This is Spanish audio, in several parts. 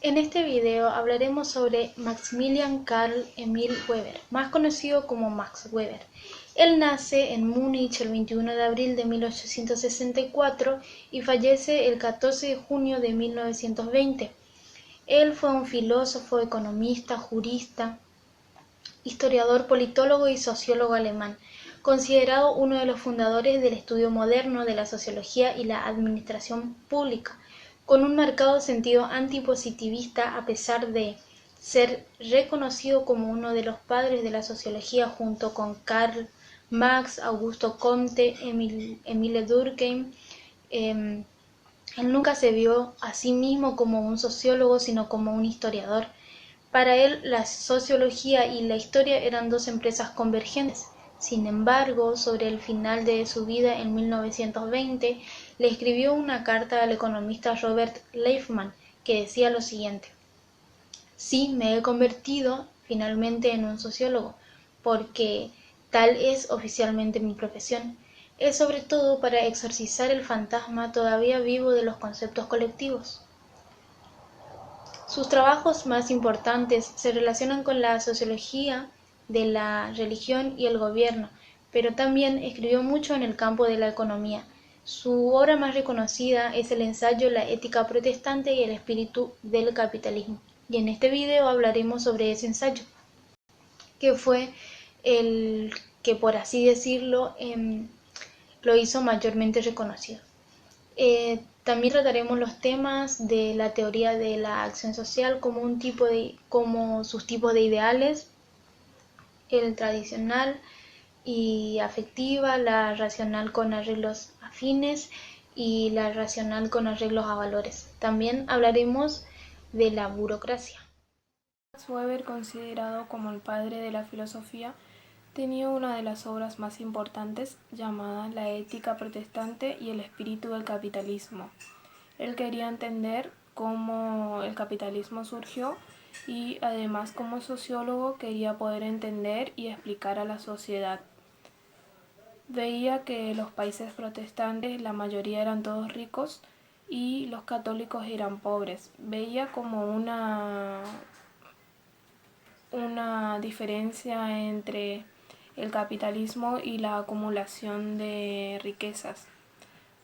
En este video hablaremos sobre Maximilian Karl Emil Weber, más conocido como Max Weber. Él nace en Múnich el 21 de abril de 1864 y fallece el 14 de junio de 1920. Él fue un filósofo, economista, jurista, historiador, politólogo y sociólogo alemán, considerado uno de los fundadores del estudio moderno de la sociología y la administración pública, con un marcado sentido antipositivista a pesar de ser reconocido como uno de los padres de la sociología junto con Karl Marx, Augusto Comte, Emile Durkheim. Él nunca se vio a sí mismo como un sociólogo, sino como un historiador. Para él, la sociología y la historia eran dos empresas convergentes. Sin embargo, sobre el final de su vida en 1920, le escribió una carta al economista Robert Leifman que decía lo siguiente: sí, me he convertido finalmente en un sociólogo, porque tal es oficialmente mi profesión. Es sobre todo para exorcizar el fantasma todavía vivo de los conceptos colectivos. Sus trabajos más importantes se relacionan con la sociología de la religión y el gobierno, pero también escribió mucho en el campo de la economía. Su obra más reconocida es el ensayo La ética protestante y el espíritu del capitalismo, y en este video hablaremos sobre ese ensayo, que fue el que, por así decirlo, lo hizo mayormente reconocido. También trataremos los temas de la teoría de la acción social como sus tipos de ideales, el tradicional y afectiva, la racional con arreglos afines y la racional con arreglos a valores. También hablaremos de la burocracia. Max Weber, considerado como el padre de la filosofía, tenía una de las obras más importantes llamada La ética protestante y el espíritu del capitalismo. Él quería entender cómo el capitalismo surgió y además como sociólogo quería poder entender y explicar a la sociedad. Veía que los países protestantes la mayoría eran todos ricos y los católicos eran pobres. Veía como una diferencia entre el capitalismo y la acumulación de riquezas.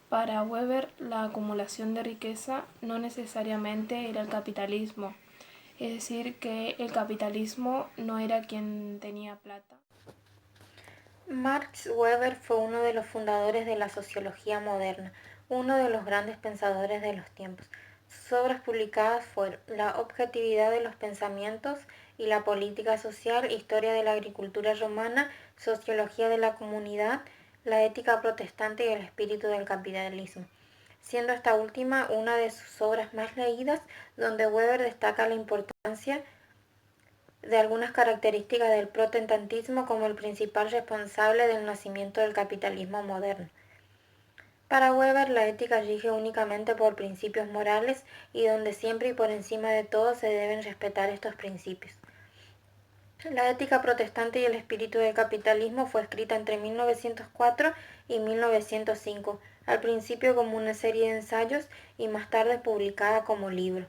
Para Weber, la acumulación de riqueza no necesariamente era el capitalismo, es decir, que el capitalismo no era quien tenía plata. Max Weber fue uno de los fundadores de la sociología moderna, uno de los grandes pensadores de los tiempos. Sus obras publicadas fueron La objetividad de los pensamientos y la política social, Historia de la agricultura romana, Sociología de la comunidad, La ética protestante y el espíritu del capitalismo, siendo esta última una de sus obras más leídas, donde Weber destaca la importancia de algunas características del protestantismo como el principal responsable del nacimiento del capitalismo moderno. Para Weber, la ética rige únicamente por principios morales y donde siempre y por encima de todo se deben respetar estos principios. La ética protestante y el espíritu del capitalismo fue escrita entre 1904 y 1905, al principio como una serie de ensayos y más tarde publicada como libro.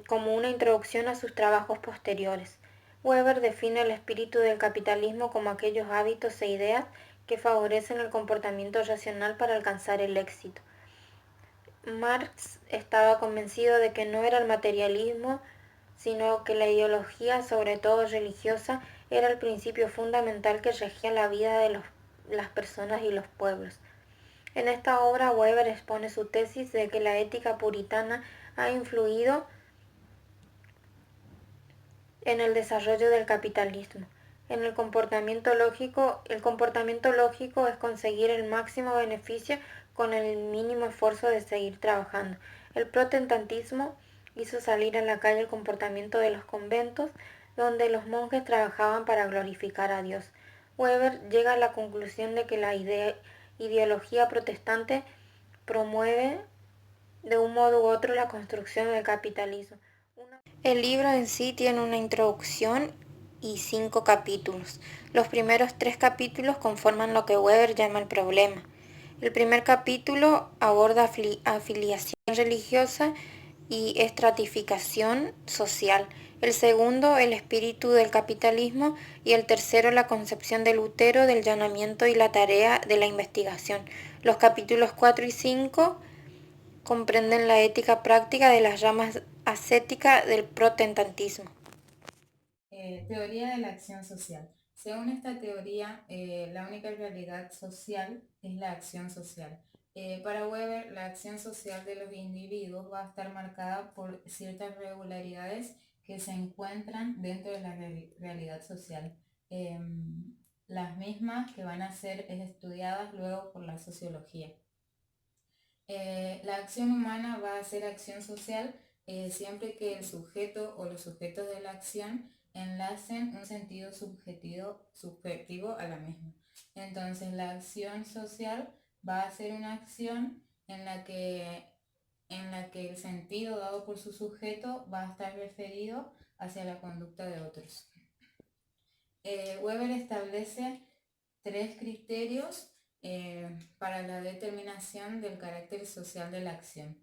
Como una introducción a sus trabajos posteriores. Weber define el espíritu del capitalismo como aquellos hábitos e ideas que favorecen el comportamiento racional para alcanzar el éxito. Marx estaba convencido de que no era el materialismo, sino que la ideología, sobre todo religiosa, era el principio fundamental que regía la vida de las personas y los pueblos. En esta obra, Weber expone su tesis de que la ética puritana ha influido en el desarrollo del capitalismo. En el comportamiento lógico es conseguir el máximo beneficio con el mínimo esfuerzo de seguir trabajando. El protestantismo hizo salir a la calle el comportamiento de los conventos, donde los monjes trabajaban para glorificar a Dios. Weber llega a la conclusión de que la ideología protestante promueve de un modo u otro la construcción del capitalismo. El libro en sí tiene una introducción y 5 capítulos. Los primeros 3 capítulos conforman lo que Weber llama el problema. El primer capítulo aborda afiliación religiosa y estratificación social. El segundo, el espíritu del capitalismo, y el tercero, la concepción de Lutero del llamamiento y la tarea de la investigación. Los capítulos 4 y 5 comprenden la ética práctica de las llamas ascética del protestantismo. Teoría de la acción social. Según esta teoría, la única realidad social es la acción social. Para Weber, la acción social de los individuos va a estar marcada por ciertas regularidades que se encuentran dentro de la realidad social. Las mismas que van a ser estudiadas luego por la sociología. La acción humana va a ser acción social siempre que el sujeto o los sujetos de la acción enlacen un sentido subjetivo a la misma. Entonces, la acción social va a ser una acción en la que el sentido dado por su sujeto va a estar referido hacia la conducta de otros. Weber establece 3 criterios para la determinación del carácter social de la acción.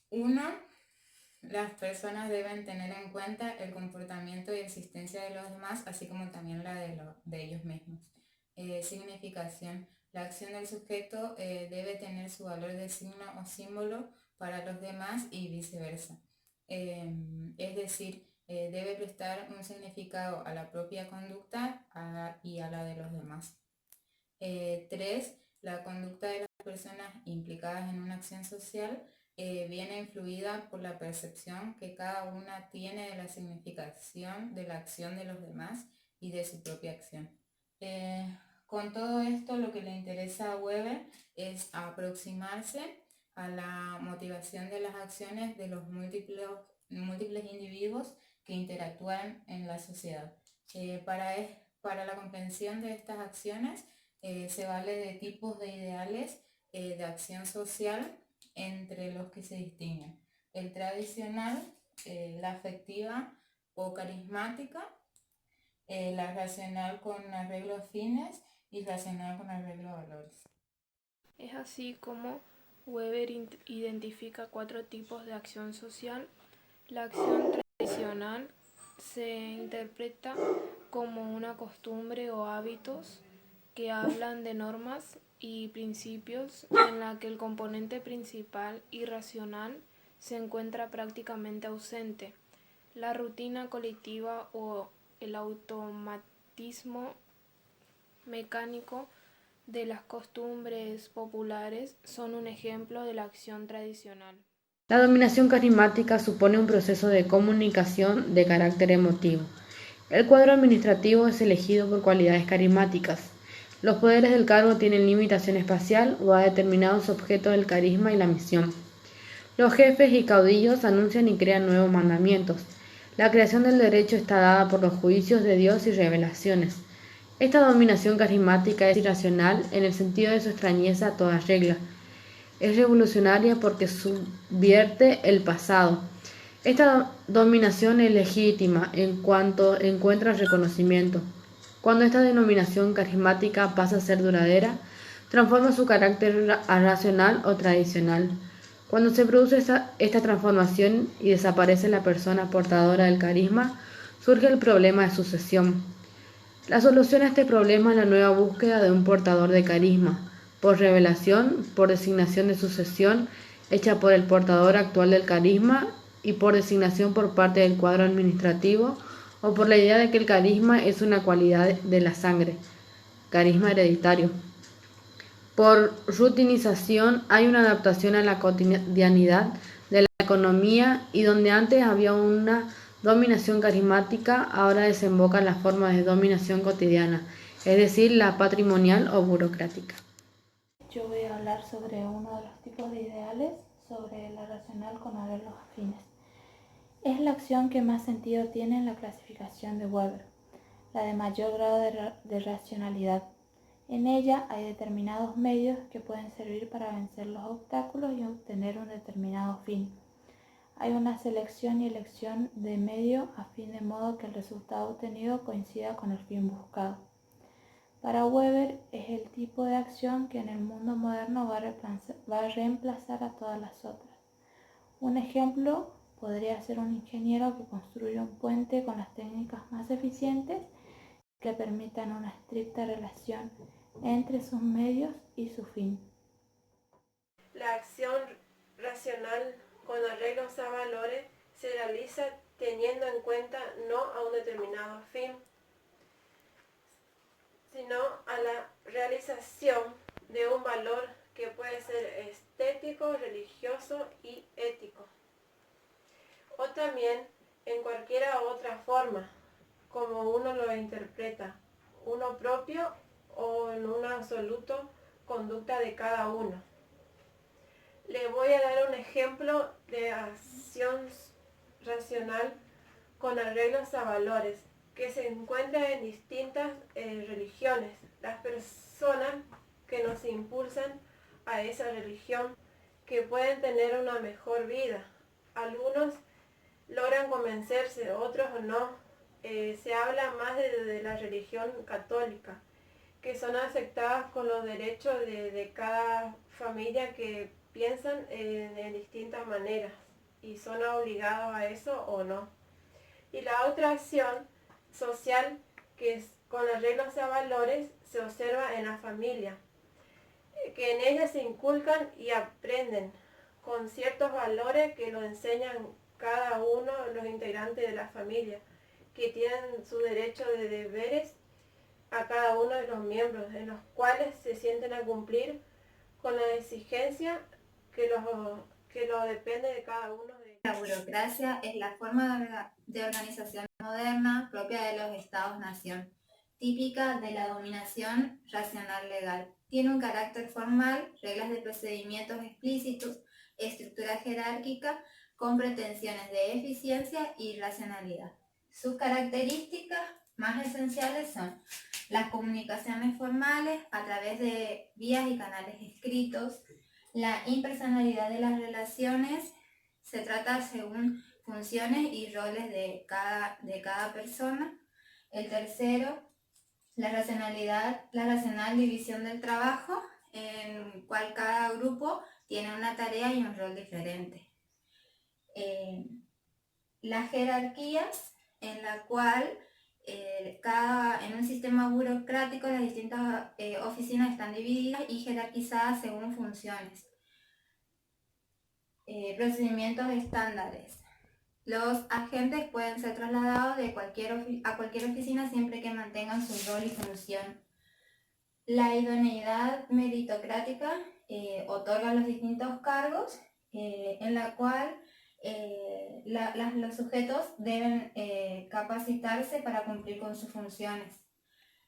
1. Las personas deben tener en cuenta el comportamiento y existencia de los demás, así como también la de ellos mismos. Significación. La acción del sujeto debe tener su valor de signo o símbolo para los demás y viceversa. Es decir, debe prestar un significado a la propia conducta y a la de los demás. 3. La conducta de las personas implicadas en una acción social viene influida por la percepción que cada una tiene de la significación de la acción de los demás y de su propia acción. Con todo esto, lo que le interesa a Weber es aproximarse a la motivación de las acciones de los múltiples individuos que interactúan en la sociedad. Para la comprensión de estas acciones, se vale de tipos de ideales de acción social entre los que se distinguen: el tradicional, la afectiva o carismática, la racional con arreglo a fines y racional con arreglo a valores. Es así como Weber identifica 4 tipos de acción social. La acción tradicional se interpreta como una costumbre o hábitos que hablan de normas y principios en la que el componente principal y racional se encuentra prácticamente ausente. La rutina colectiva o el automatismo mecánico de las costumbres populares son un ejemplo de la acción tradicional. La dominación carismática supone un proceso de comunicación de carácter emotivo. El cuadro administrativo es elegido por cualidades carismáticas. Los poderes del cargo tienen limitación espacial o a determinados objetos del carisma y la misión. Los jefes y caudillos anuncian y crean nuevos mandamientos. La creación del derecho está dada por los juicios de Dios y revelaciones. Esta dominación carismática es irracional en el sentido de su extrañeza a toda regla. Es revolucionaria porque subvierte el pasado. Esta dominación es legítima en cuanto encuentra reconocimiento. Cuando esta denominación carismática pasa a ser duradera, transforma su carácter a racional o tradicional. Cuando se produce esta transformación y desaparece la persona portadora del carisma, surge el problema de sucesión. La solución a este problema es la nueva búsqueda de un portador de carisma, por revelación, por designación de sucesión hecha por el portador actual del carisma y por designación por parte del cuadro administrativo, o por la idea de que el carisma es una cualidad de la sangre, carisma hereditario. Por rutinización hay una adaptación a la cotidianidad de la economía, y donde antes había una dominación carismática, ahora desemboca en la forma de dominación cotidiana, es decir, la patrimonial o burocrática. Yo voy a hablar sobre uno de los tipos de ideales, sobre la racional con arreglos afines. Es la acción que más sentido tiene en la clasificación de Weber, la de mayor grado de racionalidad. En ella hay determinados medios que pueden servir para vencer los obstáculos y obtener un determinado fin. Hay una selección y elección de medio a fin de modo que el resultado obtenido coincida con el fin buscado. Para Weber es el tipo de acción que en el mundo moderno va a reemplazar a todas las otras. Un ejemplo podría ser un ingeniero que construye un puente con las técnicas más eficientes que permitan una estricta relación entre sus medios y su fin. La acción racional con arreglos a valores se realiza teniendo en cuenta no a un determinado fin, sino a la realización de un valor que puede ser estético, religioso y ético, o también en cualquiera otra forma, como uno lo interpreta, uno propio o en un absoluto conducta de cada uno. Le voy a dar un ejemplo de acción racional con arreglos a valores que se encuentra en distintas religiones. Las personas que nos impulsan a esa religión, que pueden tener una mejor vida. Algunos logran convencerse, otros no. Se habla más de la religión católica, que son aceptadas con los derechos de cada familia que piensan en distintas maneras y son obligados a eso o no. Y la otra acción social que es con arreglos a valores se observa en la familia, que en ella se inculcan y aprenden con ciertos valores que lo enseñan cada uno de los integrantes de la familia, que tienen su derecho de deberes a cada uno de los miembros, en los cuales se sienten a cumplir con la exigencia que lo depende de cada uno de ellos. La burocracia es la forma de organización moderna propia de los estados-nación, típica de la dominación racional legal. Tiene un carácter formal, reglas de procedimientos explícitos, estructura jerárquica, con pretensiones de eficiencia y racionalidad. Sus características más esenciales son las comunicaciones formales a través de vías y canales escritos, la impersonalidad de las relaciones, se trata según funciones y roles de cada persona. El tercero, la racional división del trabajo, en cual cada grupo tiene una tarea y un rol diferente. Las jerarquías, en la cual en un sistema burocrático las distintas oficinas están divididas y jerarquizadas según funciones. Procedimientos estándares. Los agentes pueden ser trasladados a cualquier oficina siempre que mantengan su rol y función. La idoneidad meritocrática otorga los distintos cargos en la cual los sujetos deben capacitarse para cumplir con sus funciones.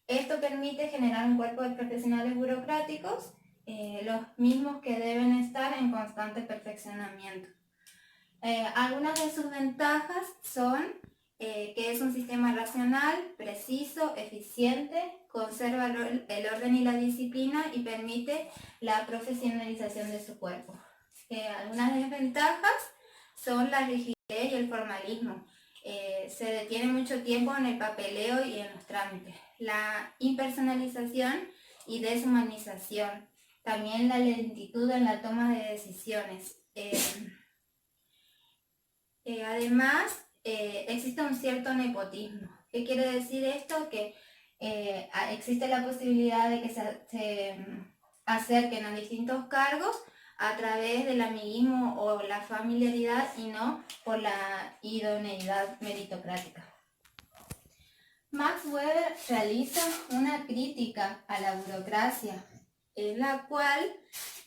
Esto permite generar un cuerpo de profesionales burocráticos, los mismos que deben estar en constante perfeccionamiento. Algunas de sus ventajas son que es un sistema racional, preciso, eficiente, conserva el orden y la disciplina y permite la profesionalización de su cuerpo. Algunas desventajas son la rigidez y el formalismo. Se detiene mucho tiempo en el papeleo y en los trámites. La impersonalización y deshumanización. También la lentitud en la toma de decisiones. Además, existe un cierto nepotismo. ¿Qué quiere decir esto? Que existe la posibilidad de que se acerquen a distintos cargos a través del amiguismo o la familiaridad y no por la idoneidad meritocrática. Max Weber realiza una crítica a la burocracia, en la cual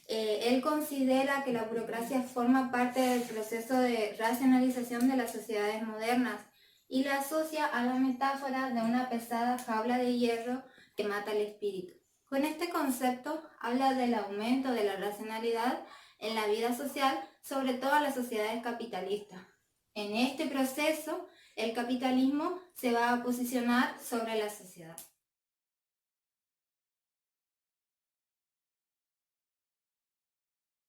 él considera que la burocracia forma parte del proceso de racionalización de las sociedades modernas y la asocia a la metáfora de una pesada jaula de hierro que mata el espíritu. Con este concepto habla del aumento de la racionalidad en la vida social, sobre todo en las sociedades capitalistas. En este proceso, el capitalismo se va a posicionar sobre la sociedad.